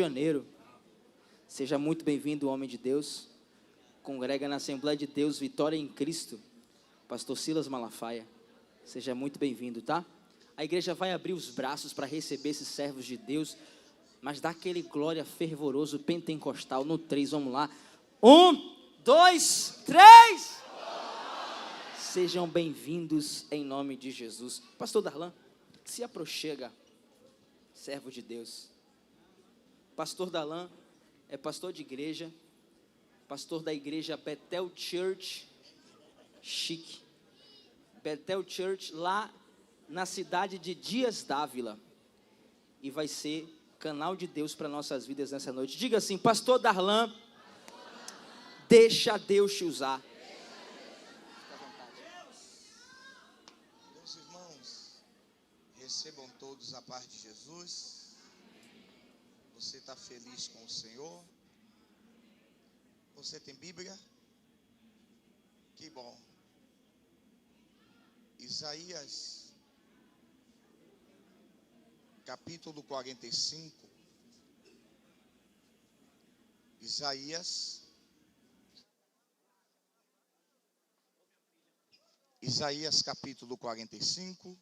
Janeiro. Seja muito bem-vindo, homem de Deus. Congrega na Assembleia de Deus Vitória em Cristo. Pastor Silas Malafaia. Seja muito bem-vindo, tá? A igreja vai abrir os braços para receber esses servos de Deus, mas dá aquele glória fervoroso pentecostal no 3, vamos lá. 1, 2, 3. Sejam bem-vindos em nome de Jesus. Pastor Darlan, se aproxega, servo de Deus. Pastor Darlan é pastor de igreja, pastor da igreja Bethel Church, chique, Bethel Church, lá na cidade de Dias Dávila, e vai ser canal de Deus para nossas vidas nessa noite. Diga assim: pastor Darlan, deixa Deus te usar. Meus irmãos, recebam todos a paz de Jesus. Você está feliz com o Senhor? Você tem Bíblia? Que bom. Isaías, capítulo 45. Isaías, capítulo 45.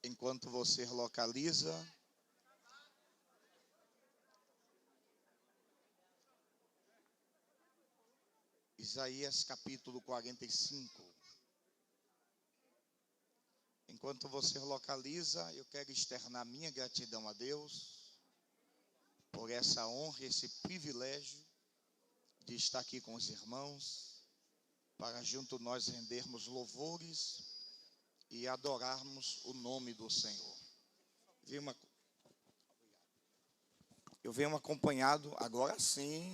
Enquanto você localiza, Isaías capítulo 45. Enquanto você localiza, eu quero externar minha gratidão a Deus por essa honra, esse privilégio de estar aqui com os irmãos, para junto nós rendermos louvores e adorarmos o nome do Senhor. Eu venho acompanhado, agora sim.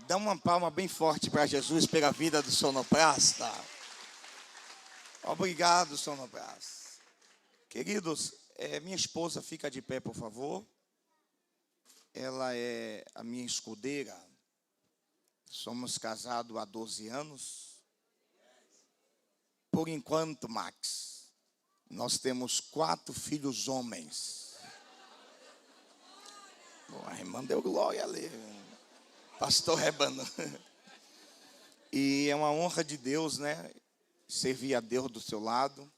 Dá uma palma bem forte para Jesus pela vida do sonoplasta. Obrigado, sonoplasta. Queridos, minha esposa fica de pé, por favor. Ela é a minha escudeira. Somos casados há 12 anos. Por enquanto, Max, nós temos 4 filhos homens. A irmã deu glória ali. Pastor Rebano. E é uma honra de Deus, né? Servir a Deus do seu lado.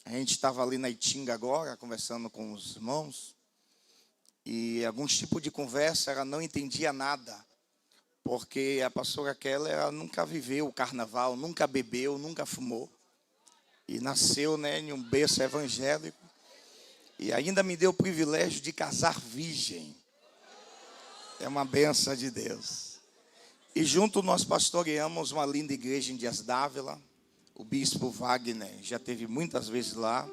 A gente estava ali na Itinga agora, conversando com os irmãos. E alguns tipos de conversa, ela não entendia nada. Porque a pastora Keller, ela nunca viveu o carnaval, nunca bebeu, nunca fumou. E nasceu, né, em um berço evangélico. E ainda me deu o privilégio de casar virgem. É uma bênção de Deus. E junto nós pastoreamos uma linda igreja em Dias Dávila. O bispo Wagner já esteve muitas vezes lá.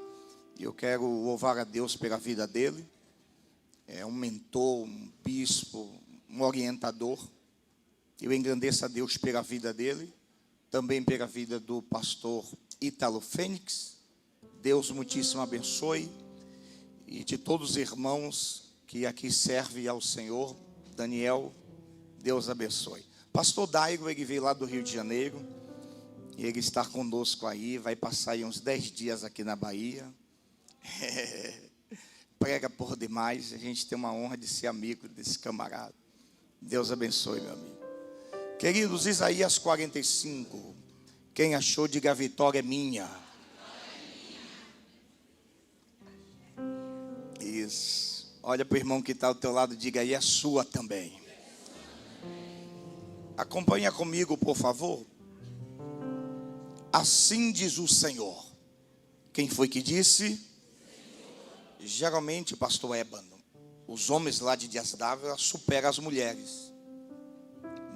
E eu quero louvar a Deus pela vida dele. É um mentor, um bispo, um orientador. Eu engrandeço a Deus pela vida dele. Também pela vida do pastor Ítalo Fênix. Deus muitíssimo abençoe. E de todos os irmãos que aqui servem ao Senhor. Daniel, Deus abençoe. Pastor Daigo, ele veio lá do Rio de Janeiro. E ele está conosco aí. Vai passar aí uns 10 dias aqui na Bahia. Prega por demais. A gente tem uma honra de ser amigo desse camarada. Deus abençoe, meu amigo. Queridos, Isaías 45. Quem achou, diga: a vitória é minha. Isso. Olha para o irmão que está ao teu lado, diga: aí é sua também. Acompanha comigo, por favor. Assim diz o Senhor. Quem foi que disse? Geralmente, pastor Ébano, os homens lá de Dias Dávila superam as mulheres.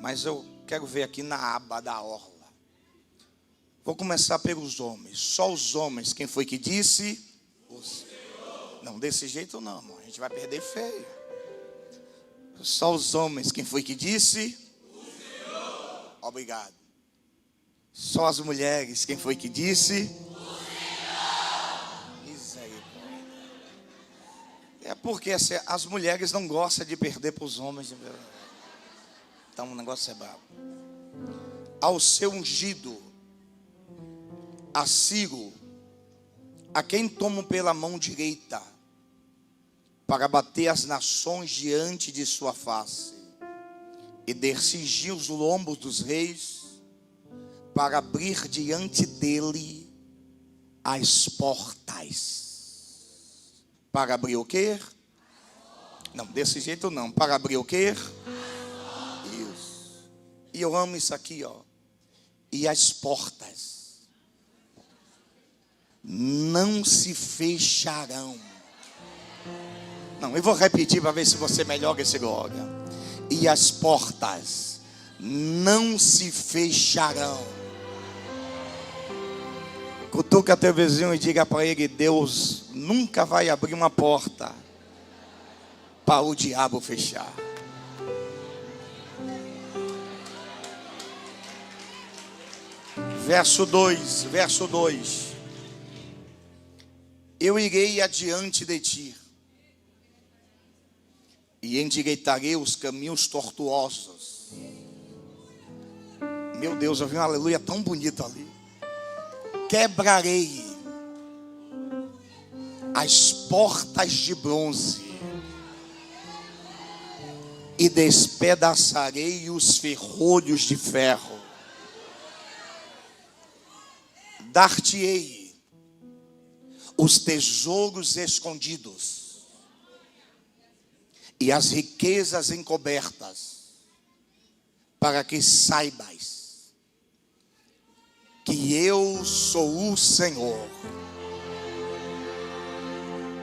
Mas eu quero ver aqui na aba da orla. Vou começar pelos homens. Só os homens. Quem foi que disse? Não, desse jeito não, irmão. A gente vai perder feio. Só os homens. Quem foi que disse? O Senhor. Obrigado. Só as mulheres. Quem foi que disse? O Senhor. Misericórdia. É porque as mulheres não gostam de perder para os homens. Então o negócio é brabo. Ao seu ungido, a Ciro, a quem tomo pela mão direita, para bater as nações diante de sua face, e descingir os lombos dos reis, para abrir diante dele as portas. Para abrir o quê? Não, desse jeito não. Para abrir o quê? Isso. E eu amo isso aqui, ó. E as portas não se fecharão. Não, eu vou repetir para ver se você melhora esse glória. E as portas não se fecharão. Cutuca teu vizinho e diga para ele: Deus nunca vai abrir uma porta para o diabo fechar. Verso 2. Eu irei adiante de ti e endireitarei os caminhos tortuosos. Meu Deus, eu vi um aleluia tão bonito ali. Quebrarei as portas de bronze e despedaçarei os ferrolhos de ferro. Dar-te-ei os tesouros escondidos e as riquezas encobertas, para que saibas que eu sou o Senhor,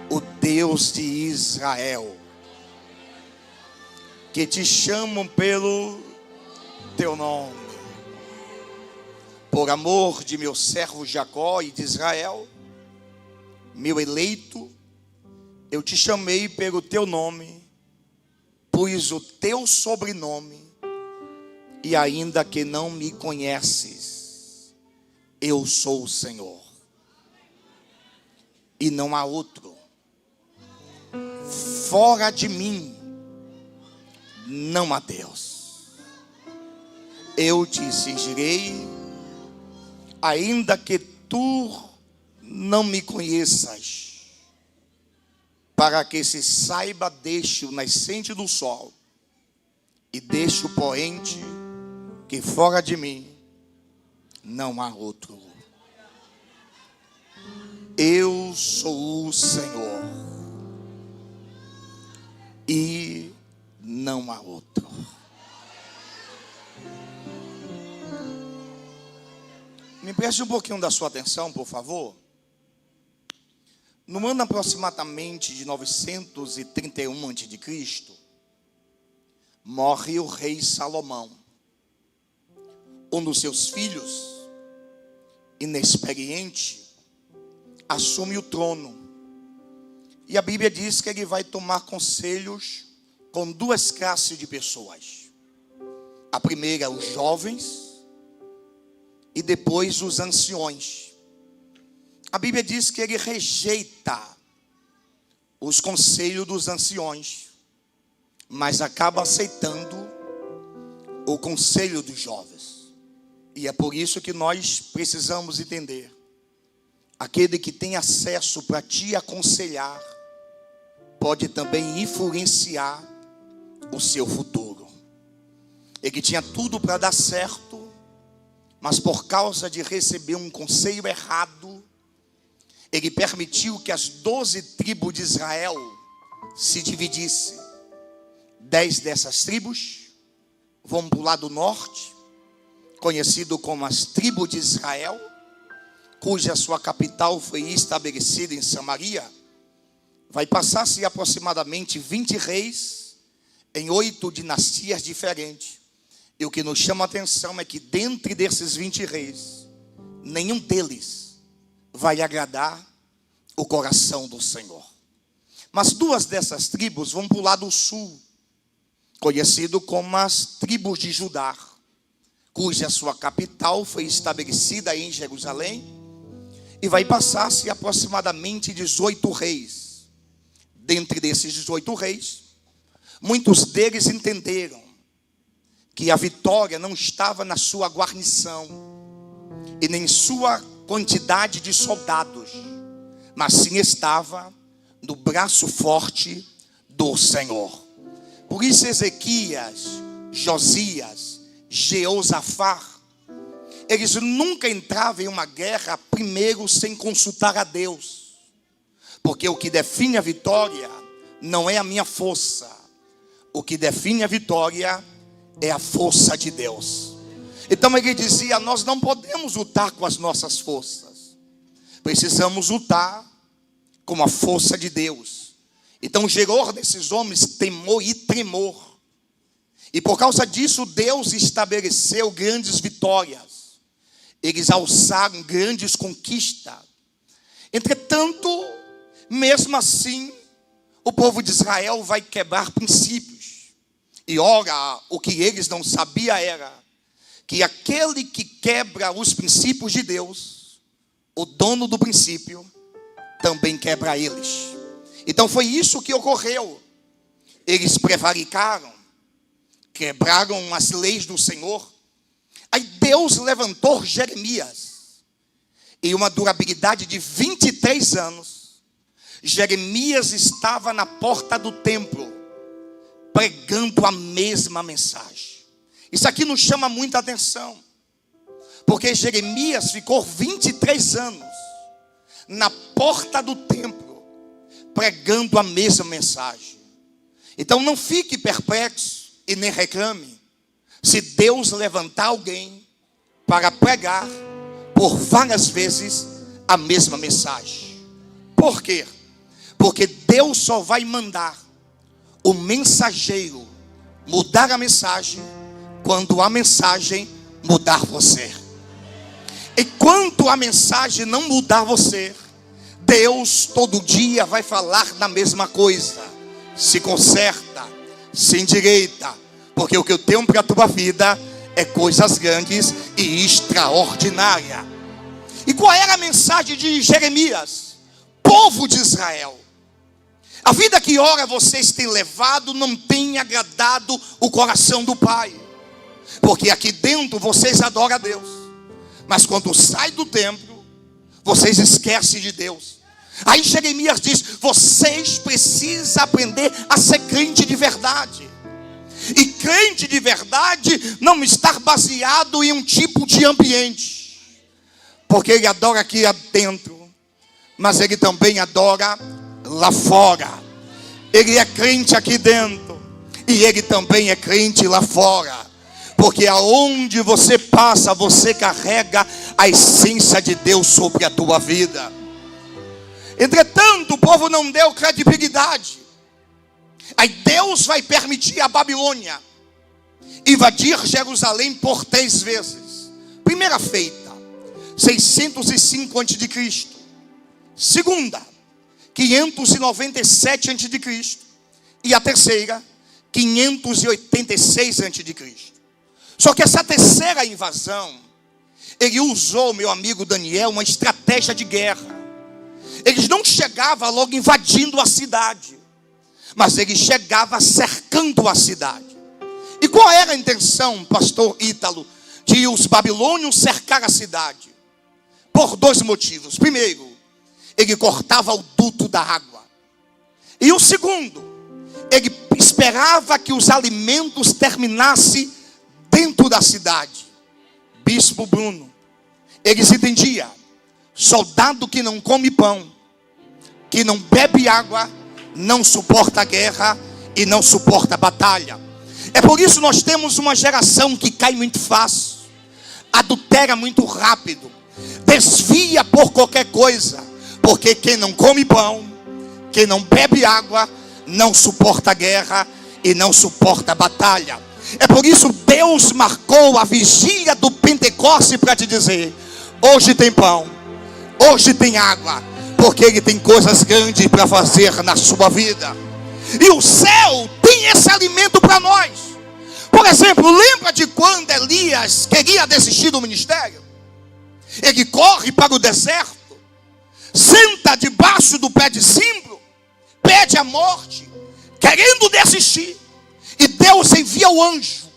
o Deus de Israel, que te chamam pelo teu nome. Por amor de meu servo Jacó e de Israel, meu eleito, eu te chamei pelo teu nome, pus o teu sobrenome, e ainda que não me conheces, eu sou o Senhor, e não há outro. Fora de mim não há Deus. Eu te cingirei, ainda que tu não me conheças, para que se saiba desde o nascente do sol e desde o poente, que fora de mim não há outro. Eu sou o Senhor e não há outro. Me preste um pouquinho da sua atenção, por favor. No ano aproximadamente de 931 a.C., morre o rei Salomão. Um dos seus filhos, inexperiente, assume o trono. E a Bíblia diz que ele vai tomar conselhos com duas classes de pessoas. A primeira, os jovens, e depois os anciões. A Bíblia diz que ele rejeita os conselhos dos anciões, mas acaba aceitando o conselho dos jovens. E é por isso que nós precisamos entender: aquele que tem acesso para te aconselhar pode também influenciar o seu futuro. Ele tinha tudo para dar certo, mas por causa de receber um conselho errado, ele permitiu que as 12 tribos de Israel se dividissem. 10 dessas tribos vão para o lado norte, conhecido como as tribos de Israel, cuja sua capital foi estabelecida em Samaria. Vai passar-se aproximadamente 20 reis em 8 dinastias diferentes. E o que nos chama a atenção é que dentre desses 20 reis, nenhum deles vai agradar o coração do Senhor. Mas 2 dessas tribos vão para o lado sul, conhecido como as tribos de Judá, cuja sua capital foi estabelecida em Jerusalém. E vai passar-se aproximadamente 18 reis. Dentre desses 18 reis, muitos deles entenderam que a vitória não estava na sua guarnição e nem sua quantidade de soldados, mas sim estava no braço forte do Senhor. Por isso Ezequias, Josias, Jeosafá, eles nunca entravam em uma guerra primeiro sem consultar a Deus. Porque o que define a vitória não é a minha força. O que define a vitória é a força de Deus. Então ele dizia: nós não podemos lutar com as nossas forças. Precisamos lutar com a força de Deus. Então gerou nesses homens temor e tremor. E por causa disso Deus estabeleceu grandes vitórias. Eles alçaram grandes conquistas. Entretanto, mesmo assim, o povo de Israel vai quebrar princípios. E ora, o que eles não sabiam era que aquele que quebra os princípios de Deus, o dono do princípio, também quebra eles. Então foi isso que ocorreu. Eles prevaricaram, quebraram as leis do Senhor. Aí Deus levantou Jeremias. E uma durabilidade de 23 anos, Jeremias estava na porta do templo, pregando a mesma mensagem. Isso aqui nos chama muita atenção, porque Jeremias ficou 23 anos na porta do templo, pregando a mesma mensagem. Então não fique perplexo e nem reclame se Deus levantar alguém para pregar por várias vezes a mesma mensagem. Por quê? Porque Deus só vai mandar o mensageiro mudar a mensagem quando a mensagem mudar você. E quando a mensagem não mudar você, Deus todo dia vai falar na mesma coisa. Se conserta, se endireita, porque o que eu tenho para a tua vida é coisas grandes e extraordinárias. E qual era a mensagem de Jeremias? Povo de Israel, a vida que ora vocês têm levado não tem agradado o coração do Pai. Porque aqui dentro vocês adoram a Deus, mas quando sai do templo, vocês esquecem de Deus. Aí Jeremias diz: vocês precisam aprender a ser crente de verdade. E crente de verdade não está baseado em um tipo de ambiente, porque ele adora aqui dentro, mas ele também adora lá fora. Ele é crente aqui dentro e ele também é crente lá fora, porque aonde você passa, você carrega a essência de Deus sobre a tua vida. Entretanto, o povo não deu credibilidade. Aí Deus vai permitir a Babilônia invadir Jerusalém por 3 vezes. Primeira feita, 605 a.C. Segunda, 597 a.C. E a terceira, 586 a.C. Só que essa terceira invasão, ele usou, meu amigo Daniel, uma estratégia de guerra. Eles não chegavam logo invadindo a cidade, mas ele chegava cercando a cidade. E qual era a intenção, pastor Ítalo, de os babilônios cercar a cidade? Por 2 motivos. Primeiro, ele cortava o duto da água. E o segundo, ele esperava que os alimentos terminassem dentro da cidade. Bispo Bruno, eles entendiam: soldado que não come pão, que não bebe água, não suporta a guerra e não suporta a batalha. É por isso nós temos uma geração que cai muito fácil, adultera muito rápido, desvia por qualquer coisa, porque quem não come pão, quem não bebe água, não suporta a guerra e não suporta a batalha. É por isso Deus marcou a vigília do Pentecoste para te dizer: hoje tem pão, hoje tem água, porque Ele tem coisas grandes para fazer na sua vida. E o céu tem esse alimento para nós. Por exemplo, lembra de quando Elias queria desistir do ministério? Ele corre para o deserto, senta debaixo do pé de zimbro, pede a morte, querendo desistir. E Deus envia o anjo.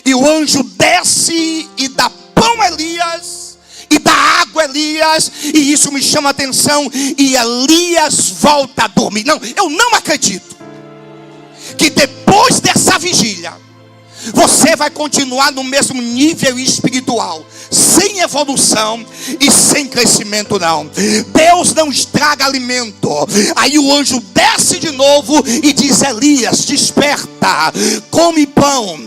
E o anjo desce e dá pão a Elias e dá água a Elias. E isso me chama a atenção. E Elias volta a dormir. Não, eu não acredito. que depois dessa vigília, você vai continuar no mesmo nível espiritual, sem evolução e sem crescimento não. Deus não estraga alimento. Aí o anjo desce de novo e diz: Elias, desperta, come pão,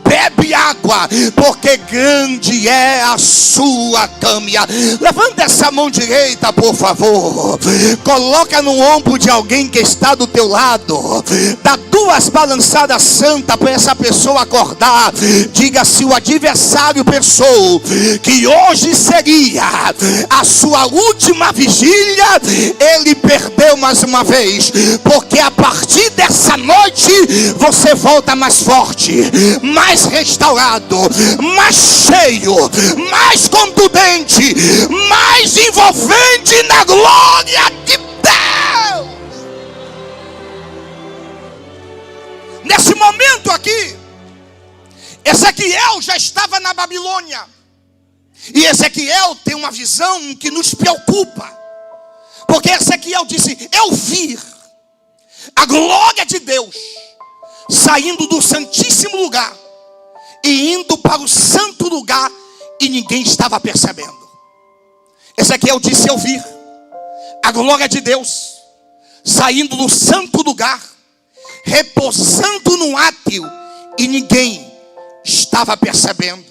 bebe água, porque grande é a sua caminhada. Levanta essa mão direita, por favor. Coloca no ombro de alguém que está do teu lado. Dá 2 balançadas santas para essa pessoa acordar. Diga: se o adversário pensou que hoje seria a sua última vigília, ele perdeu mais uma vez. Porque a partir dessa noite você volta mais forte, mais restaurado, mais cheio, mais contundente, mais envolvente na glória de Deus. Nesse momento aqui, Ezequiel já estava na Babilônia. E Ezequiel tem uma visão que nos preocupa. Porque Ezequiel disse: eu vi a glória de Deus saindo do santíssimo lugar e indo para o santo lugar, e ninguém estava percebendo. Ezequiel disse: eu vi a glória de Deus saindo do santo lugar, repousando no átrio, e ninguém estava percebendo.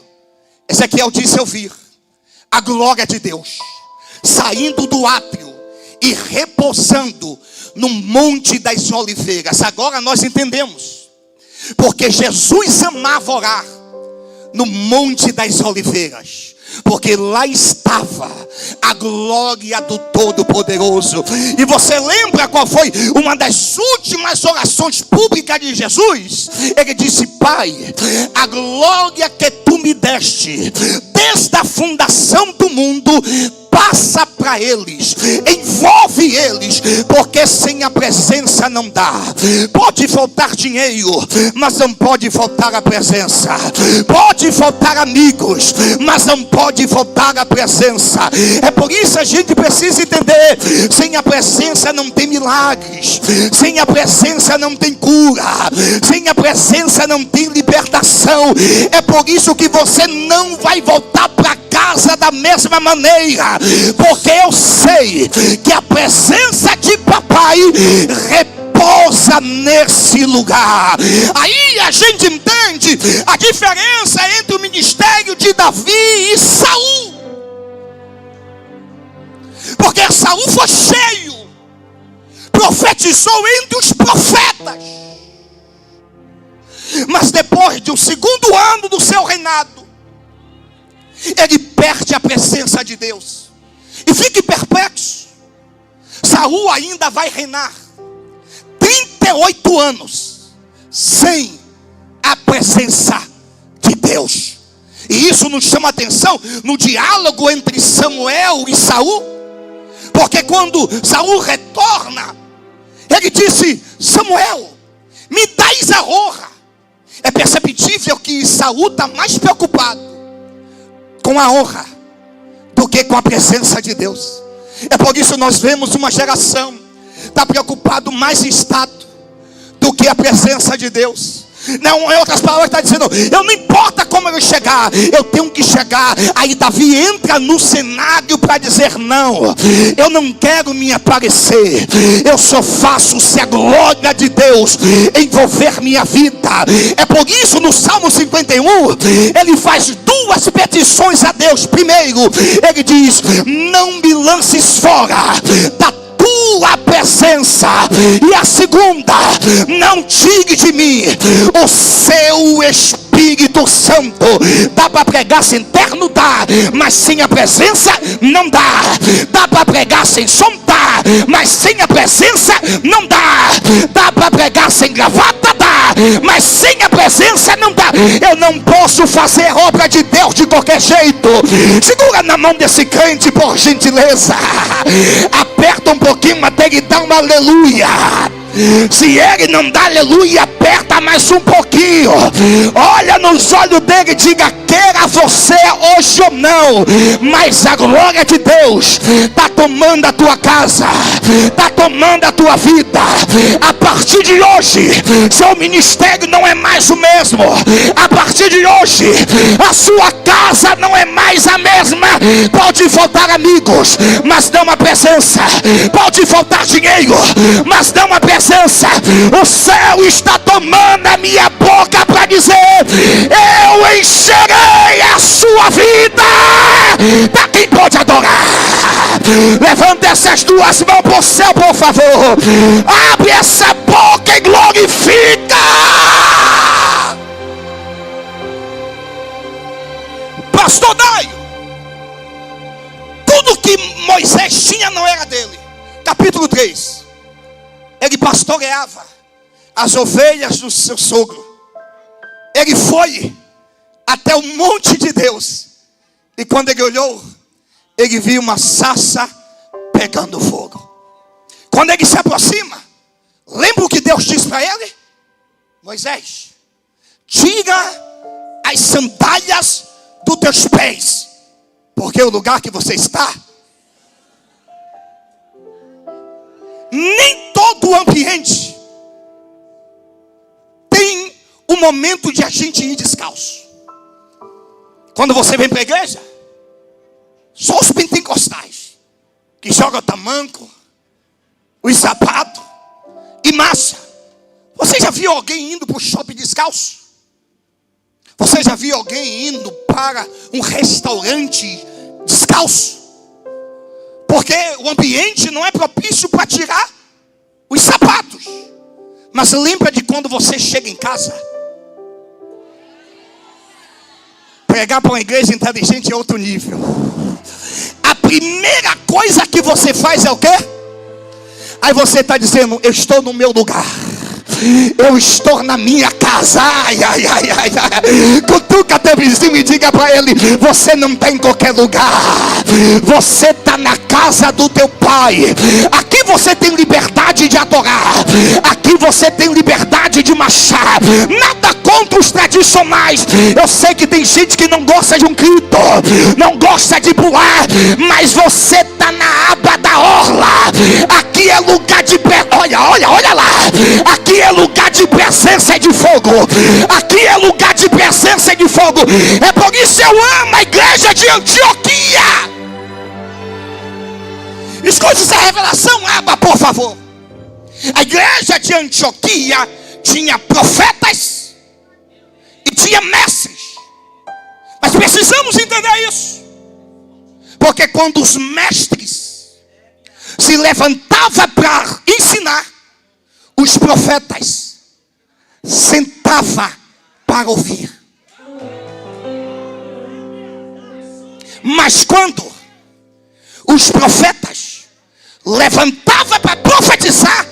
Ezequiel disse: eu vi a glória de Deus saindo do átrio e repousando no Monte das Oliveiras. Agora nós entendemos porque Jesus amava orar no Monte das Oliveiras, porque lá estava a glória do Todo-Poderoso. E você lembra qual foi uma das últimas orações públicas de Jesus? Ele disse: Pai, a glória que tu me deste desde a fundação do mundo, passa para eles, envolve eles, porque sem a presença não dá. Pode faltar dinheiro, mas não pode faltar a presença. Pode faltar amigos, mas não pode faltar a presença. É por isso a gente precisa entender: sem a presença não tem milagres, sem a presença não tem cura, sem a presença não tem libertação. É por isso que você não vai voltar para casa da mesma maneira, porque eu sei que a presença de papai repousa nesse lugar. Aí a gente entende a diferença entre o ministério de Davi e Saul, porque Saul foi cheio, profetizou entre os profetas, mas depois do 2º ano do seu reinado, ele perde a presença de Deus e fica perplexo. Saul ainda vai reinar 38 anos sem a presença de Deus. E isso nos chama a atenção no diálogo entre Samuel e Saul, porque quando Saul retorna, ele disse: Samuel, me dás a honra. É perceptível que Saul está mais preocupado com a honra do que com a presença de Deus. É por isso nós vemos uma geração está preocupado mais em status do que a presença de Deus. Não, em outras palavras, está dizendo: eu não importa como eu chegar, eu tenho que chegar. Aí Davi entra no cenário para dizer: não, eu não quero me aparecer, eu só faço se a glória de Deus envolver minha vida. É por isso no Salmo 51 ele faz 2 petições a Deus. Primeiro, ele diz: não me lances fora da tua presença. E a segunda: não tire de mim o seu Espírito Santo. Dá para pregar sem terno? Dá, mas sem a presença não dá. Dá para pregar sem som? Dá, mas sem a presença não dá. Dá para pregar sem gravata? Dá, mas sem a presença não dá. Eu não posso fazer obra de Deus de qualquer jeito. Segura na mão desse crente, por gentileza. Aperta um pouquinho até ele dar um aleluia. Se ele não dá aleluia, aperta mais um pouquinho. Olha nos olhos dele e diga: queira você hoje ou não, mas a glória de Deus está tomando a tua casa, está tomando a tua vida. A partir de hoje, seu ministério não é mais o mesmo. A partir de hoje, a sua casa não é mais a mesma. Pode faltar amigos, mas não a presença. Pode faltar dinheiro, mas não a presença. O céu está tomando a minha boca para dizer: eu encherei a sua vida. Para quem pode adorar, levanta essas duas mãos para o céu, por favor. Abre essa boca e glorifica. Pastor Daio, tudo que Moisés tinha não era dele. Capítulo 3. Ele pastoreava as ovelhas do seu sogro. Ele foi até o monte de Deus. E quando ele olhou, ele viu uma sarça pegando fogo. Quando ele se aproxima, lembra o que Deus disse para ele? Moisés, tira as sandálias dos teus pés, porque o lugar que você está, nem todo o ambiente tem o momento de a gente ir descalço. Quando você vem para a igreja, só os pentecostais que jogam tamanco, os sapatos e massa. Você já viu alguém indo para o shopping descalço? Você já viu alguém indo para um restaurante descalço? Porque o ambiente não é propício para tirar os sapatos. Mas lembra de quando você chega em casa? Pregar para uma igreja inteligente é outro nível. A primeira coisa que você faz é o quê? Aí você está dizendo: eu estou no meu lugar, eu estou na minha casa. Ai, ai, ai, ai, ai. Cutuca teu vizinho e diga para ele: você não está em qualquer lugar, você está na casa do teu pai. Aqui você tem liberdade de adorar, aqui você tem liberdade de marchar. Nada contra os tradicionais. Eu sei que tem gente que não gosta de um grito, não gosta de pular, mas você está na aba da orla. Aqui é lugar de olha lá. Aqui é lugar de presença e de fogo. Aqui é lugar de presença e de fogo. É por isso eu amo a igreja de Antioquia. Escute essa revelação, aba, por favor. A igreja de Antioquia tinha profetas e tinha mestres. Mas precisamos entender isso, porque quando os mestres se levantavam para ensinar, os profetas sentavam para ouvir. Mas quando os profetas levantavam para profetizar,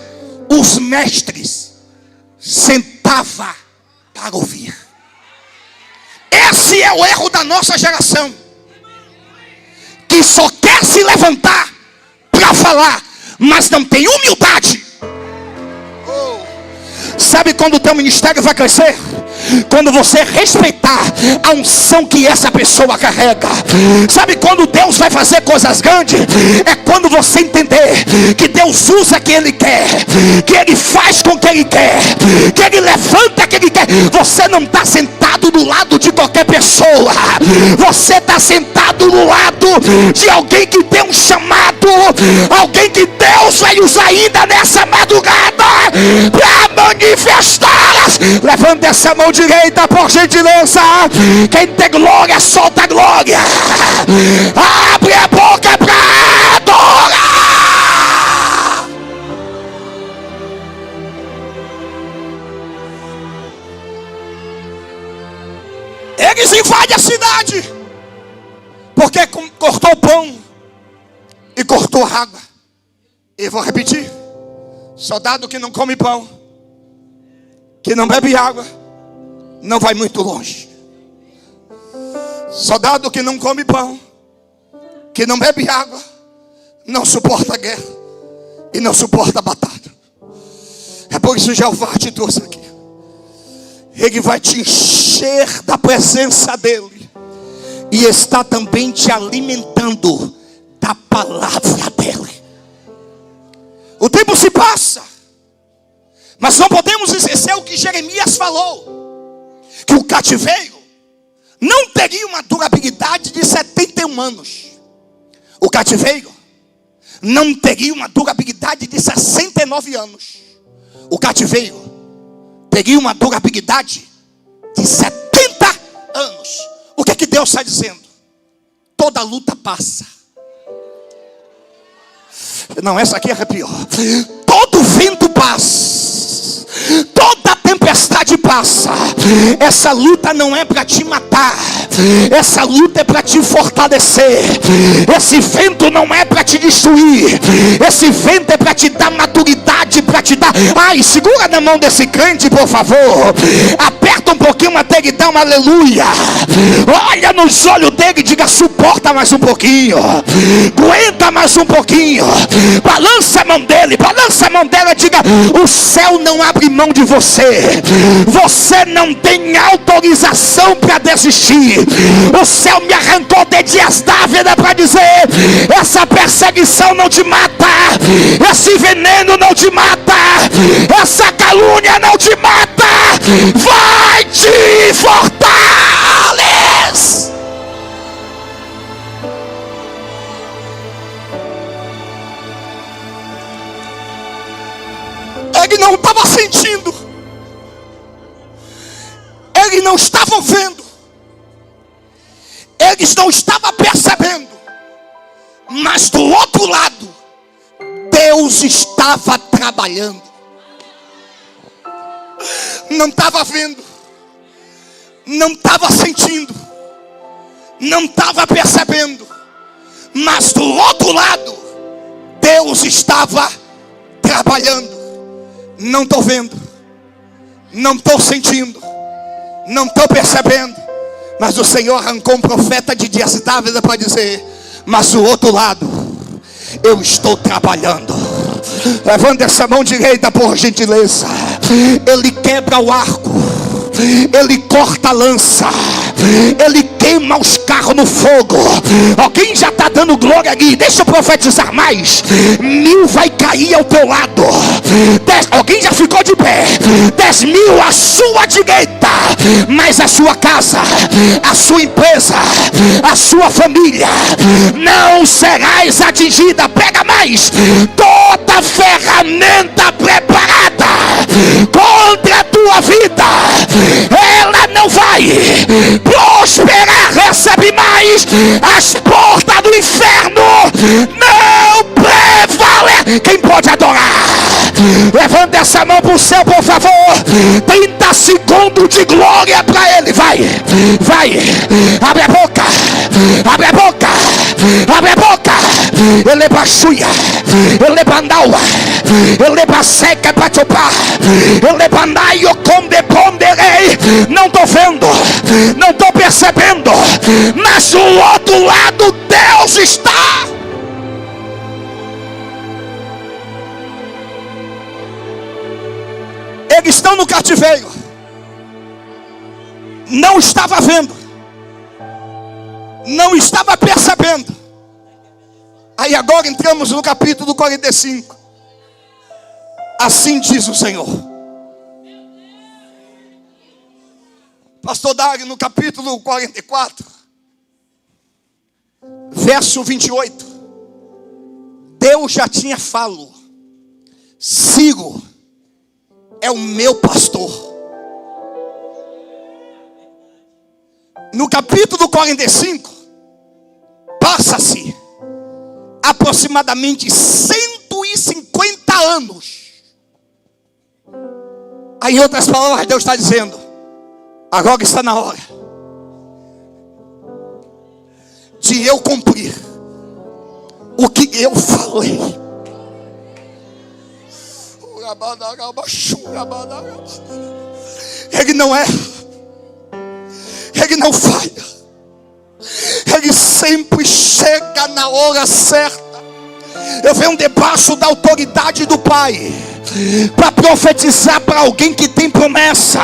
os mestres sentavam para ouvir. Esse é o erro da nossa geração, que só quer se levantar para falar, mas não tem humildade. Sabe quando o teu ministério vai crescer? Quando você respeitar a unção que essa pessoa carrega. Sabe quando Deus vai fazer coisas grandes? É quando você entender que Deus usa quem Ele quer, que Ele faz com quem Ele quer, que Ele levanta quem Ele quer. Você não está sentado do lado de qualquer pessoa. Você está sentado do lado de alguém que tem um chamado, alguém que Deus vai usar ainda nessa madrugada para manifestar. Levanta essa mão direita, por gentileza. Quem tem glória, solta a glória. Abre a boca para adorar. Eles invadem a cidade porque cortou o pão e cortou a água. E vou repetir: soldado que não come pão, que não bebe água, não vai muito longe. Soldado que não come pão, que não bebe água, não suporta a guerra e não suporta a batalha. É por isso que Jeová te trouxe aqui. Ele vai te encher da presença dele. E está também te alimentando da palavra dele. O tempo se passa, mas não podemos esquecer o que Jeremias falou: que o cativeiro não teria uma durabilidade de 71 anos. O cativeiro não teria uma durabilidade de 69 anos. O cativeiro teria uma durabilidade de 70 anos. O que é que Deus está dizendo? Toda luta passa. Não, essa aqui é pior. Todo vento passa, toda tempestade passa. Essa luta não é para te matar, essa luta é para te fortalecer. Esse vento não é para te destruir, esse vento é para te dar maturidade, para te dar. Ai, segura na mão desse crente, por favor. Aperta um pouquinho até ele dar um aleluia. Olha nos olhos dele e diga: suporta mais um pouquinho, aguenta mais um pouquinho. Balança a mão dele, balança a mão dela. Diga: o céu não abre mão de você. Você não tem autorização para desistir. O céu me arrancou de dias da vida para dizer: essa perseguição não te mata, esse veneno não te mata, essa calúnia não te mata, vai te fortalecer. Ele não estava sentindo, ele não estava vendo, eles não estavam percebendo, mas do outro lado, Deus estava trabalhando. Não estava vendo, não estava sentindo, não estava percebendo, mas do outro lado, Deus estava trabalhando. Não estou vendo, não estou sentindo, não estou percebendo, mas o Senhor arrancou um profeta de dias da vida para dizer: mas do outro lado, eu estou trabalhando. Levanta essa mão direita, por gentileza. Ele quebra o arco, ele corta a lança, ele queima os carros no fogo. Alguém já está dando glória ali? Deixa eu profetizar mais. 1000 vai cair ao teu lado. Alguém já ficou de pé? 10.000 à sua direita, mas a sua casa, a sua empresa, a sua família não serás atingida. Pega mais. Toda ferramenta preparada contra a tua vida, ela não vai prosperar. Recebe mais. As portas do inferno não prevalecem. Quem pode adorar? Levanta essa mão para o céu, por favor. 30 segundos de glória para ele. Vai, vai. Abre a boca, abre a boca, abre a boca. Ele é baixuia, ele é bandaua, ele é baseca para chupar, ele é bandaio com de ponderei. Não estou vendo, não estou percebendo, mas do outro lado Deus está. Eles estão no cativeiro, não estava vendo, não estava percebendo. Aí agora entramos no capítulo 45. Assim diz o Senhor. Pastor Dário, no capítulo 44, verso 28, Deus já tinha falado: Ciro é o meu pastor. No capítulo 45, passa-se aproximadamente 150 anos. Aí, em outras palavras, Deus está dizendo: agora está na hora de eu cumprir o que eu falei. Ele não erra, ele não falha, ele sempre chega na hora certa. Eu venho debaixo da autoridade do Pai. para profetizar para alguém que tem promessa,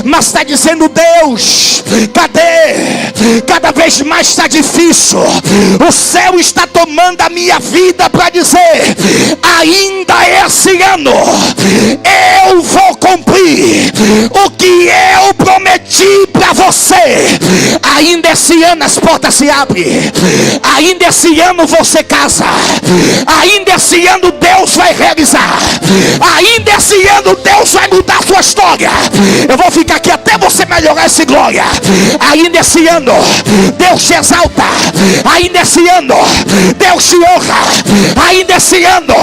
mas está dizendo: Deus, cadê? Cada vez mais está difícil. O céu está tomando a minha vida para dizer: ainda esse ano eu vou cumprir o que eu prometi para você. Ainda esse ano as portas se abrem. Ainda esse ano você casa. Ainda esse ano Deus vai realizar. Ainda esse ano Deus vai mudar a sua história. Eu vou ficar aqui até você melhorar essa glória. Ainda esse ano Deus te exalta. Ainda esse ano Deus te honra. Ainda esse ano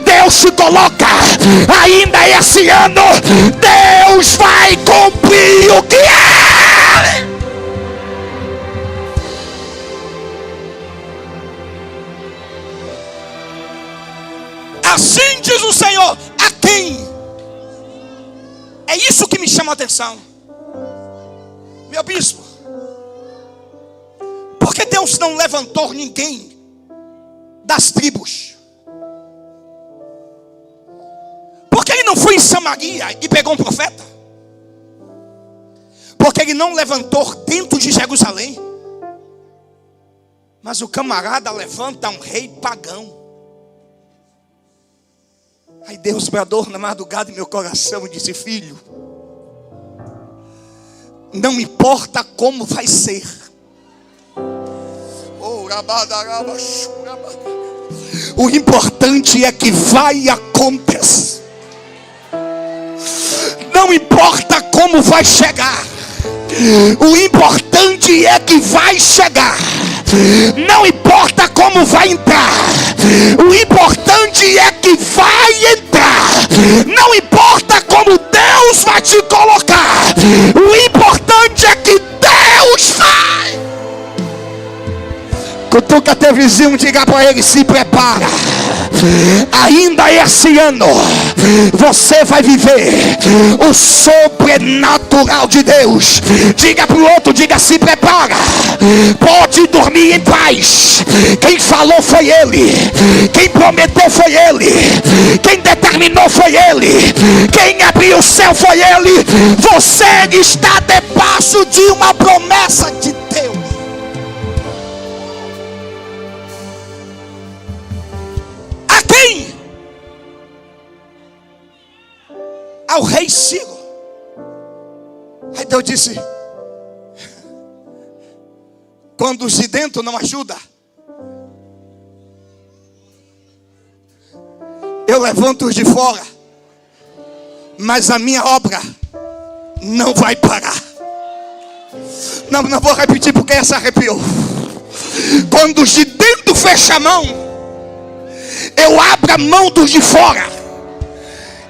Deus te coloca. Ainda esse ano Deus vai cumprir o que é. Assim diz o Senhor. A quem? É isso que me chama a atenção. Meu bispo, porque Deus não levantou ninguém das tribos? Porque Ele não foi em Samaria e pegou um profeta? Porque Ele não levantou dentro de Jerusalém? Mas o camarada levanta um rei pagão. Aí Deus bradou na madrugada em meu coração e disse: filho, não importa como vai ser. O importante é que vai acontecer. Não importa como vai chegar. O importante é que vai chegar. Não importa como vai entrar. O importante é que vai entrar. Não importa como Deus vai te colocar. O importante é que Deus vai. Cutuca teu vizinho, diga para ele: se prepara. Ainda esse ano você vai viver o sobrenatural de Deus. Diga para o outro, diga: se prepara. Pode dormir em paz. Quem falou foi Ele. Quem prometeu foi Ele. Quem determinou foi Ele. Quem abriu o céu foi Ele. Você está debaixo de uma promessa de Deus. A quem? Ao rei Ciro. Aí Deus disse: quando os de dentro não ajudam, eu levanto os de fora. Mas a minha obra não vai parar. Não vou repetir porque essa arrepiou. Quando os de dentro fecham a mão, eu abro a mão dos de fora.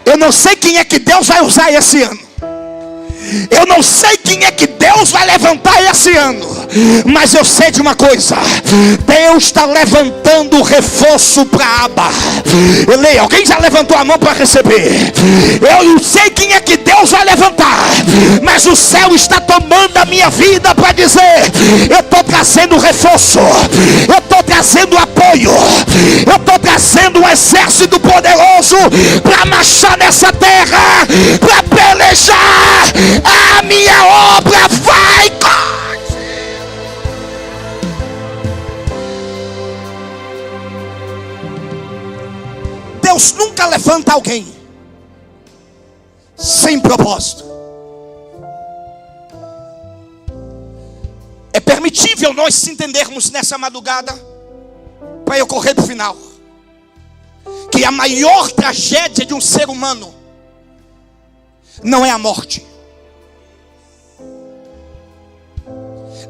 Eu não sei quem é que Deus vai usar esse ano. Eu não sei quem é que Deus vai levantar esse ano. Mas eu sei de uma coisa: Deus está levantando reforço para a aba. Alguém já levantou a mão para receber? Eu não sei quem é que Deus vai levantar, mas o céu está tomando a minha vida para dizer: eu estou trazendo reforço, eu estou trazendo apoio, eu estou trazendo um exército poderoso para marchar nessa terra, para pelejar. A minha obra vai continuar. Deus nunca levanta alguém sem propósito. É permitível nós se entendermos nessa madrugada, para eu correr para o final, que a maior tragédia de um ser humano não é a morte.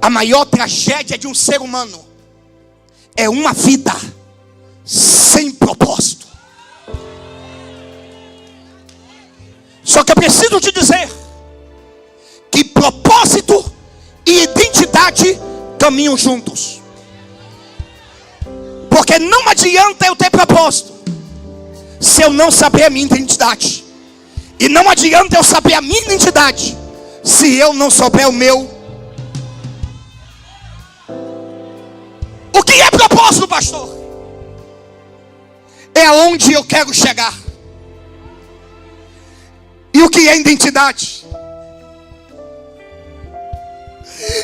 A maior tragédia de um ser humano é uma vida sem propósito. Só que eu preciso te dizer que propósito e identidade caminham juntos. Porque não adianta eu ter propósito se eu não saber a minha identidade. E não adianta eu saber a minha identidade se eu não souber o meu. O que é propósito, pastor? É aonde eu quero chegar. E o que é identidade?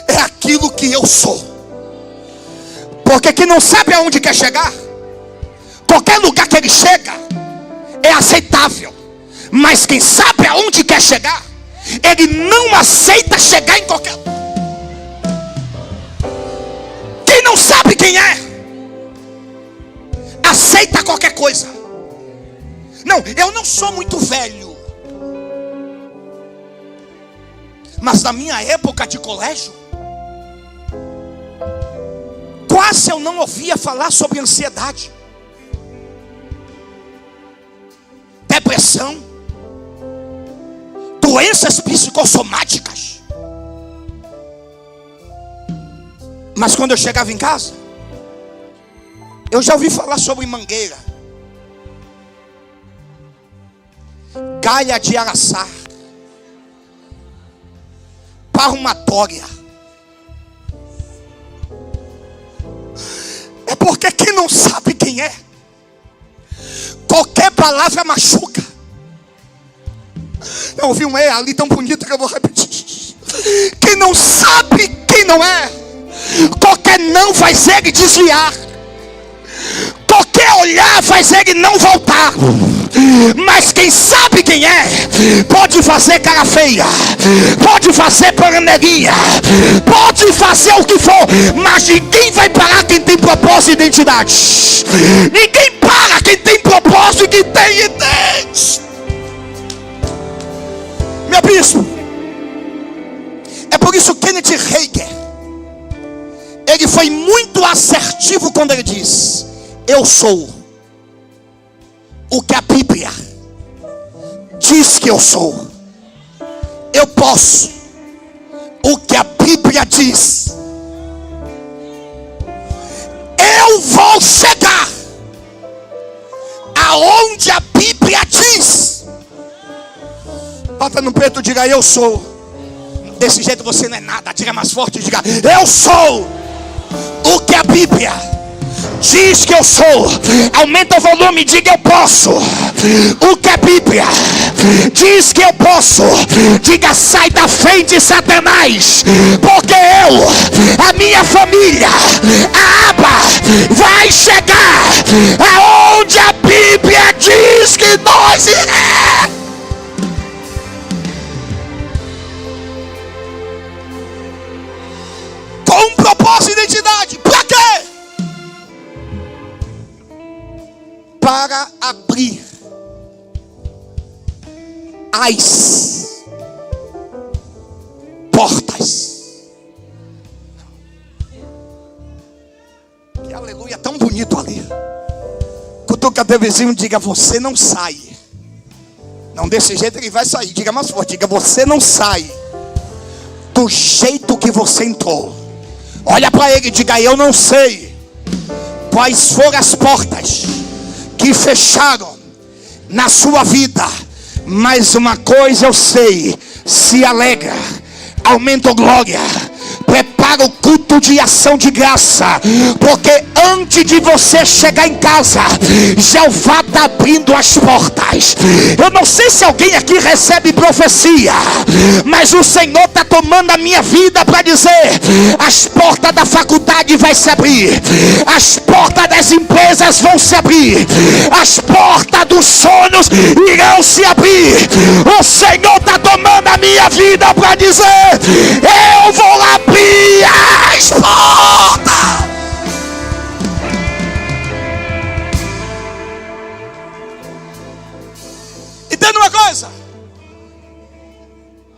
É aquilo que eu sou. Porque quem não sabe aonde quer chegar, qualquer lugar que ele chega é aceitável. Mas quem sabe aonde quer chegar, ele não aceita chegar em qualquer. Quem não sabe quem é, aceita qualquer coisa. Não, eu não sou muito velho, mas na minha época de colégio, quase eu não ouvia falar sobre ansiedade, depressão, doenças psicossomáticas. Mas quando eu chegava em casa, eu já ouvi falar sobre mangueira, gaia de araçá, palmatória. É porque quem não sabe quem é, qualquer palavra machuca. Eu ouvi um ali tão bonito que eu vou repetir. Quem não sabe quem não é, qualquer não faz ele desviar, qualquer olhar faz ele não voltar. Mas quem sabe quem é, pode fazer cara feia, pode fazer panelinha, pode fazer o que for, mas ninguém vai parar quem tem propósito e identidade. Ninguém para quem tem propósito e quem tem identidade. Meu bispo, é por isso que Kenneth Hagin, ele foi muito assertivo quando ele diz: eu sou o que a Bíblia diz que eu sou. Eu posso o que a Bíblia diz. Eu vou chegar aonde a Bíblia diz. Bota no peito e diga: eu sou. Desse jeito você não é nada. Diga mais forte, diga: eu sou o que a Bíblia diz que eu sou. Aumenta o volume, diga: eu posso o que a Bíblia diz que eu posso. Diga: sai da frente, Satanás, porque eu, a minha família, a Aba, vai chegar aonde a Bíblia diz que nós iremos. Com propósito e identidade. Para quê? Para abrir as portas. Que aleluia tão bonito ali. Cutuca teu vizinho e diga: você não sai. Não, desse jeito ele vai sair. Diga mais forte, diga: você não sai do jeito que você entrou. Olha para ele e diga: eu não sei quais foram as portas que fecharam na sua vida, mas uma coisa eu sei: se alegra, aumenta a glória, prepara o culto de ação de graça, porque antes de você chegar em casa, Jeová está abrindo as portas. Eu não sei se alguém aqui recebe profecia, mas o Senhor está tomando a minha vida para dizer: as portas da faculdade vai se abrir, as portas das empresas vão se abrir, as portas dos sonhos irão se abrir. O Senhor está tomando a minha vida para dizer: eu vou abrir as portas. Entenda uma coisa.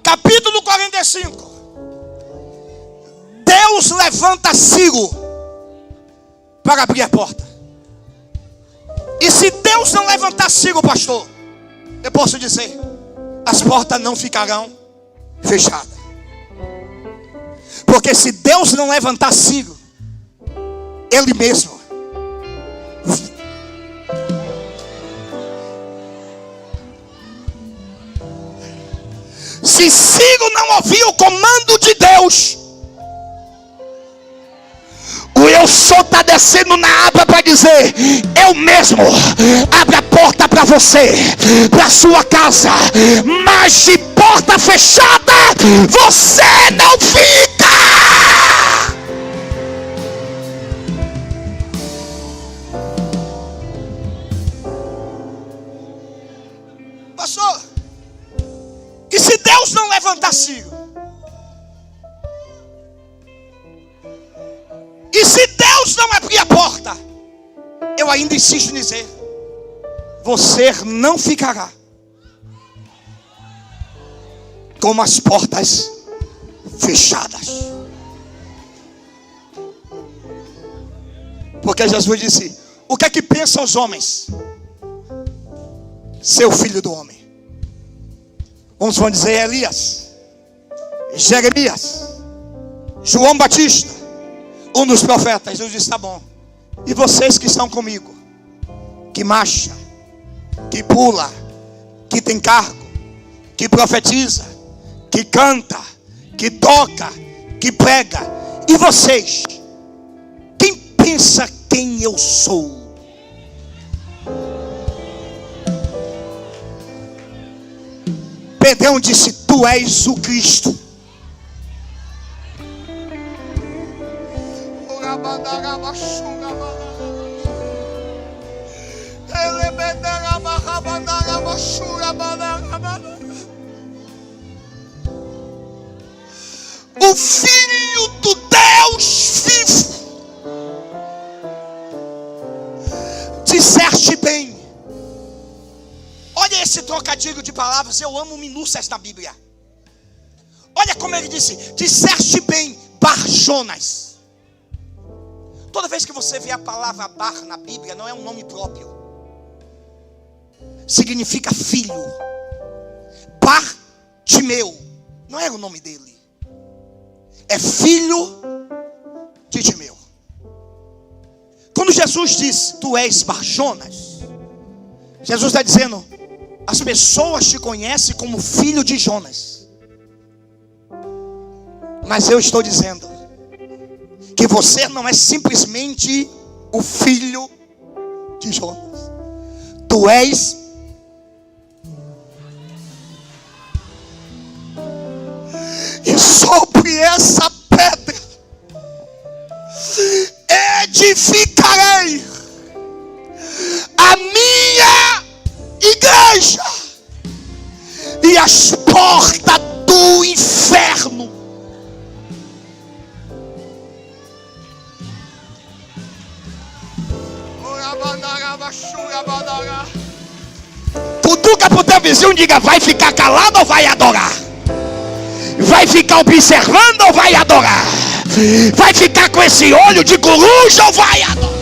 Capítulo 45. Deus levanta Ciro para abrir a porta. E se Deus não levantar Ciro, pastor, eu posso dizer: as portas não ficarão fechadas. Porque se Deus não levantar Ciro, Ele mesmo se Ciro não ouvir o comando de Deus, o eu o Senhor está descendo na aba para dizer: eu mesmo abro a porta para você, para sua casa, mas de porta fechada você não fica. Pastor, e se Deus não levantar Ciro? E se Deus não abrir a porta? Eu ainda insisto em dizer: você não ficará com as portas fechadas. Porque Jesus disse: o que é que pensam os homens? Seu filho do homem. Uns vão dizer Elias, Jeremias, João Batista, um dos profetas. Jesus disse: tá bom. E vocês que estão comigo, que marcha, que pula, que tem cargo, que profetiza, que canta, que toca, que prega, e vocês, quem pensa quem eu sou? Pedrão disse: tu és o Cristo. O Filho do Deus vivo. Disseste bem. Olha esse trocadilho de palavras. Eu amo minúcias na Bíblia. Olha como ele disse: disseste bem, Bar-Jonas. Toda vez que você vê a palavra Bar na Bíblia, não é um nome próprio. Significa filho. Bartimeu não era o nome dele. É filho de Timeu. Quando Jesus diz: tu és Bar-Jonas, Jesus está dizendo: as pessoas te conhecem como filho de Jonas. Mas eu estou dizendo que você não é simplesmente o filho de Jonas. Tu és e sobre essa pedra edificarei a minha igreja, e as portas do inferno cutuca pro teu vizinho e diga: vai ficar calado ou vai adorar? Vai ficar observando ou vai adorar? Vai ficar com esse olho de coruja ou vai adorar?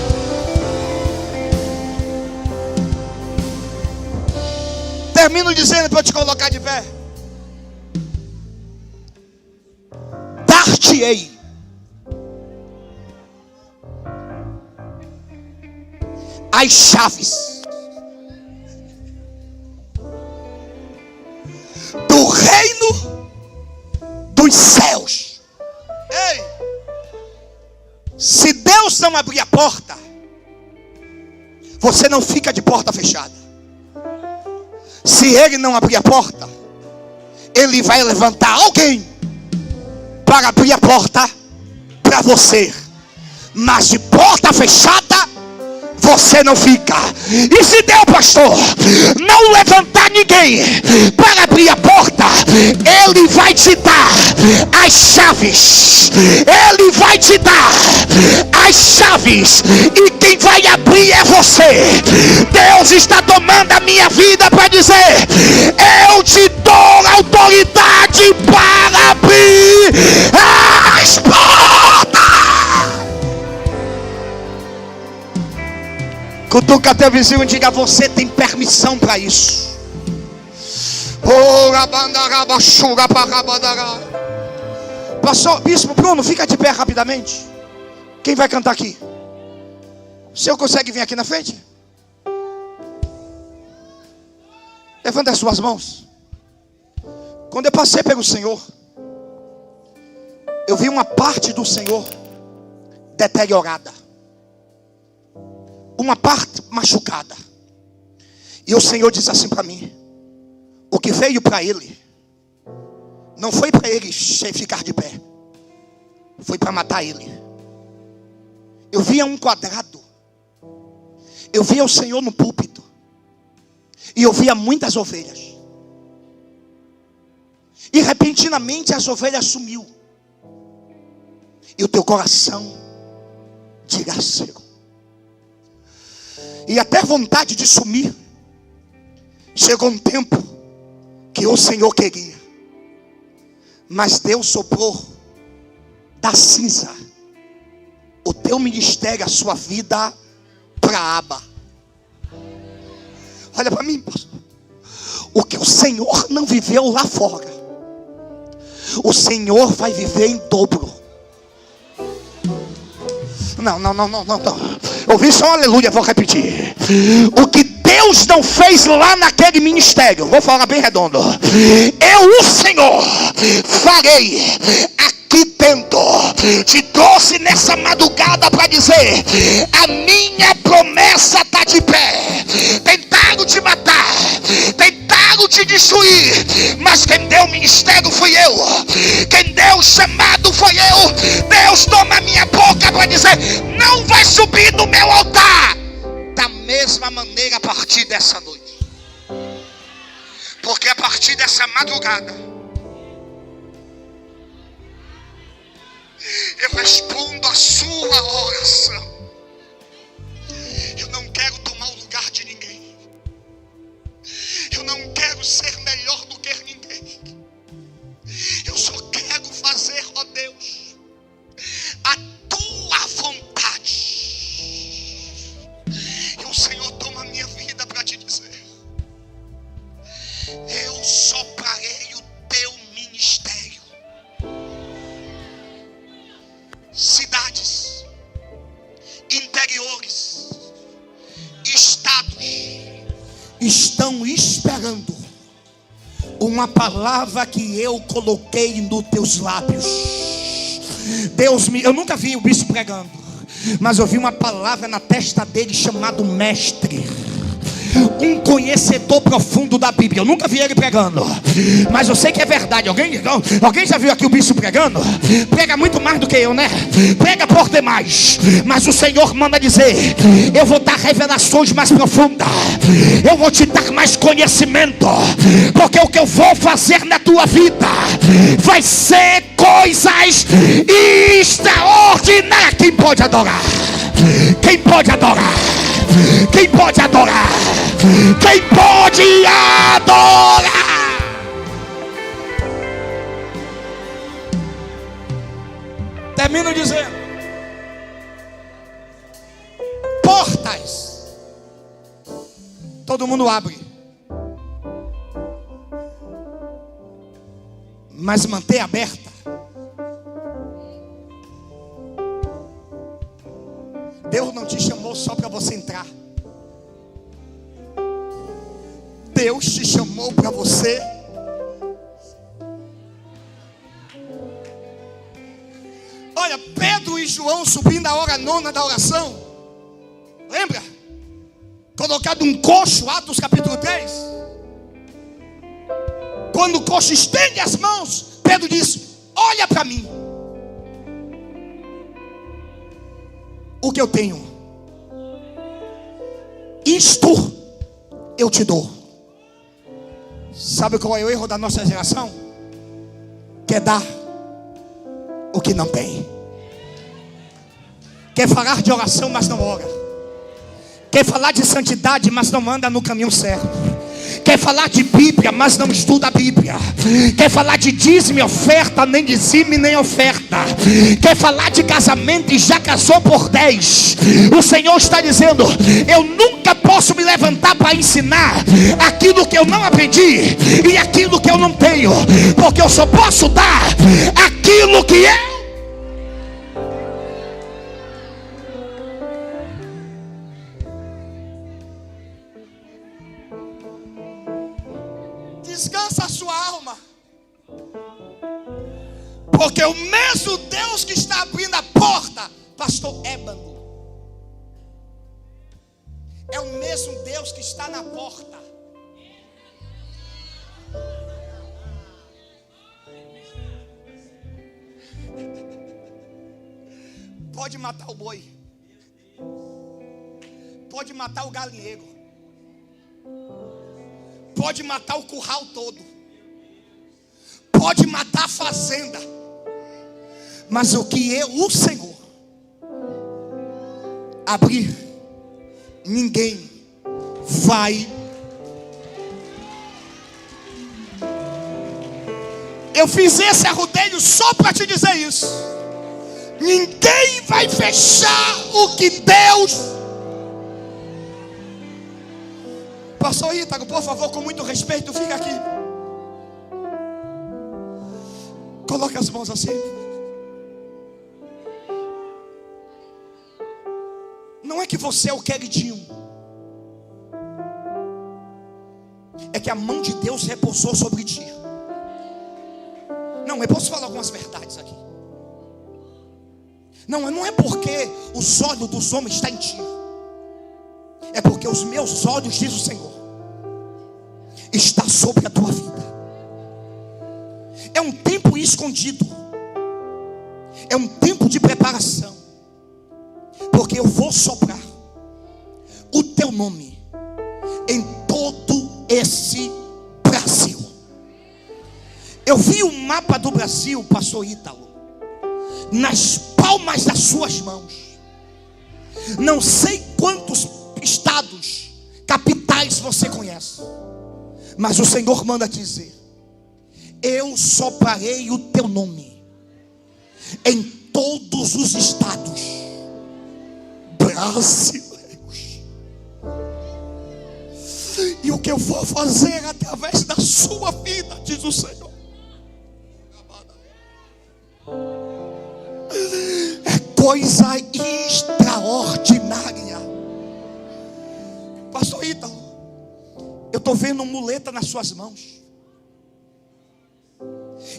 Termino dizendo para eu te colocar de pé: dar-te-ei as chaves do reino dos céus. Ei, se Deus não abrir a porta, você não fica de porta fechada. Se Ele não abrir a porta, Ele vai levantar alguém para abrir a porta para você. Mas de porta fechada você não fica. E se Deus, pastor, não levantar ninguém para abrir a porta, Ele vai te dar as chaves. Ele vai te dar as chaves. E quem vai abrir é você. Deus está tomando a minha vida para dizer: eu te dou autoridade para abrir as portas. Cutuca teu vizinho e diga: você tem permissão para isso. Pastor, Bispo Bruno, fica de pé rapidamente. Quem vai cantar aqui? O senhor consegue vir aqui na frente? Levanta as suas mãos. Quando eu passei pelo Senhor, eu vi uma parte do Senhor deteriorada, uma parte machucada. E o Senhor diz assim para mim: o que veio para ele não foi para ele ficar de pé, foi para matar ele. Eu via um quadrado, eu via o Senhor no púlpito, e eu via muitas ovelhas. E repentinamente as ovelhas sumiu. E o teu coração dilacérou. E até vontade de sumir. Chegou um tempo que o Senhor queria, mas Deus soprou da cinza o teu ministério, a sua vida, para a aba. Olha para mim, pastor. O que o Senhor não viveu lá fora, o Senhor vai viver em dobro. Não. Ouvi só um aleluia, vou repetir. O que Deus não fez lá naquele ministério, vou falar bem redondo, eu, o Senhor, farei aqui dentro. Te trouxe nessa madrugada para dizer: a minha promessa está de pé. Tentaram te matar, tentaram te destruir, mas quem deu o ministério fui eu, quem deu o chamado foi eu. Deus toma a minha boca para dizer: não vai subir no meu altar. Da mesma maneira a partir dessa noite, porque a partir dessa madrugada eu respondo a sua oração. Eu não quero tomar o lugar de ninguém, eu não quero ser melhor do que ninguém, eu só quero fazer, ó Deus, a tua vontade. E o Senhor toma a minha vida para te dizer: eu soprarei o teu ministério. Cidades, interiores, estados estão esperando uma palavra que eu coloquei nos teus lábios. Eu nunca vi o bispo pregando, mas eu vi uma palavra na testa dele chamado mestre, um conhecedor profundo da Bíblia. Eu nunca vi ele pregando, mas eu sei que é verdade. Alguém já viu aqui o bispo pregando? Prega muito mais do que eu, né? Prega por demais. Mas o Senhor manda dizer: eu vou dar revelações mais profundas, eu vou te dar mais conhecimento, porque o que eu vou fazer na tua vida vai ser coisas extraordinárias. Quem pode adorar? Quem pode adorar? Quem pode adorar? Quem pode adorar? Termino dizendo: portas todo mundo abre, mas manter aberta, Deus não te chamou só para você entrar. Deus te chamou para você olha, Pedro e João subindo a hora nona da oração, lembra? Colocado um coxo, Atos capítulo 3. Quando o coxo estende as mãos, Pedro diz: olha para mim, o que eu tenho, isto eu te dou. Sabe qual é o erro da nossa geração? Quer dar o que não tem. Quer falar de oração, mas não ora. Quer falar de santidade, mas não anda no caminho certo. Quer falar de Bíblia, mas não estuda a Bíblia. Quer falar de dízimo e oferta, nem dizime nem oferta. Quer falar de casamento e já casou por 10. O Senhor está dizendo: eu nunca posso me levantar para ensinar aquilo que eu não aprendi e aquilo que eu não tenho, porque eu só posso dar aquilo que eu. Descansa a sua alma, porque o mesmo Deus que está abrindo a porta Pastor Ébano, é o mesmo Deus que está na porta. Pode matar o boi, pode matar o galinheiro, pode matar o curral todo, pode matar a fazenda, mas o Senhor, abrir, ninguém vai. Eu fiz esse arrudeio só para te dizer isso. Ninguém vai fechar o que Deus. Pastor Ítago, por favor, com muito respeito, fica aqui. Coloque as mãos assim. Não é que você é o queridinho, é que a mão de Deus repousou sobre ti. Não, eu posso falar algumas verdades aqui. Não é porque os olhos dos homens estão em ti, é porque os meus olhos, diz o Senhor, está sobre a tua vida. É um tempo escondido, é um tempo de preparação, porque eu vou soprar o teu nome em todo esse Brasil. Eu vi o mapa do Brasil, pastor Ítalo, nas palmas das suas mãos. Não sei quantos estados, capitais você conhece, mas o Senhor manda te dizer: eu soprarei o teu nome em todos os estados brasileiros. E o que eu vou fazer através da sua vida, diz o Senhor, é coisa extraordinária. Pastor Ítalo, eu estou vendo muleta nas suas mãos.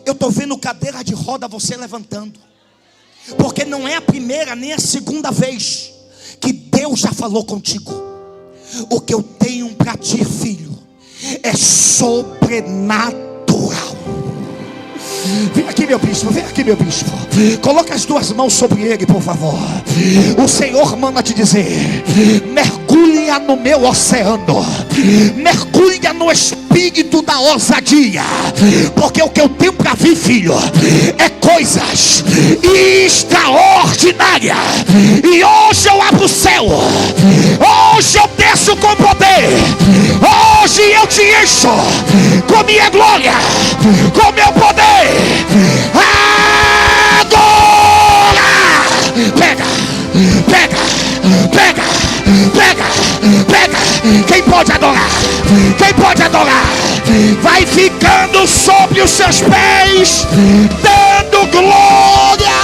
Eu estou vendo cadeira de roda você levantando. Porque não é a primeira nem a segunda vez que Deus já falou contigo. O que eu tenho para ti, filho, é sobrenatural. Vem aqui, meu bispo, vem aqui, meu bispo. Coloca as duas mãos sobre ele, por favor. O Senhor manda te dizer: mergulha no meu oceano, mergulha no espírito da ousadia, porque o que eu tenho para vir, filho, é coisas extraordinárias. E hoje eu abro o céu, hoje eu desço com poder, hoje eu te encho com minha glória, com meu poder. Agora pega, pega, pega, pega, pega. Quem pode adorar? Quem pode adorar? Vai ficando sobre os seus pés, dando glória.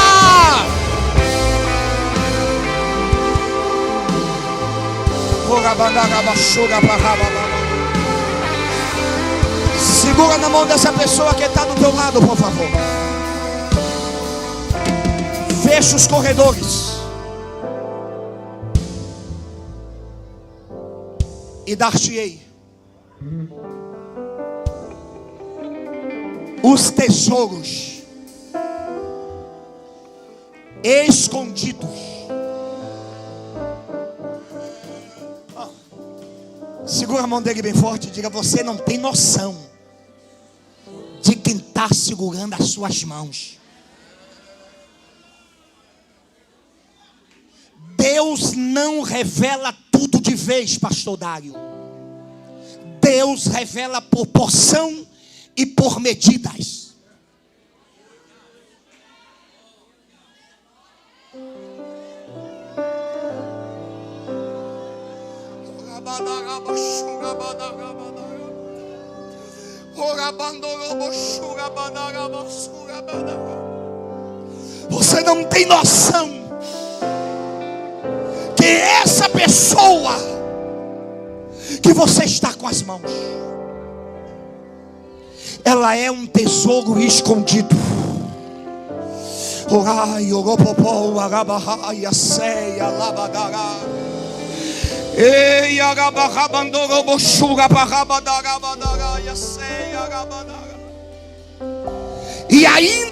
Segura na mão dessa pessoa que está do teu lado, por favor. Fecha os corredores e dar-te-ei os tesouros escondidos. Segura a mão dele bem forte e diga: você não tem noção de quem está segurando as suas mãos. Deus não revela tudo de vez, pastor Dário. Deus revela por porção e por medidas. Você não tem noção que essa pessoa que você está com as mãos, ela é um tesouro escondido. Orai, Oropopo, Arabahaia, Ceia, Labadara. Ei, Arabahabandoro, Boshura, Barabadara, Ceia, Arabadara. E ainda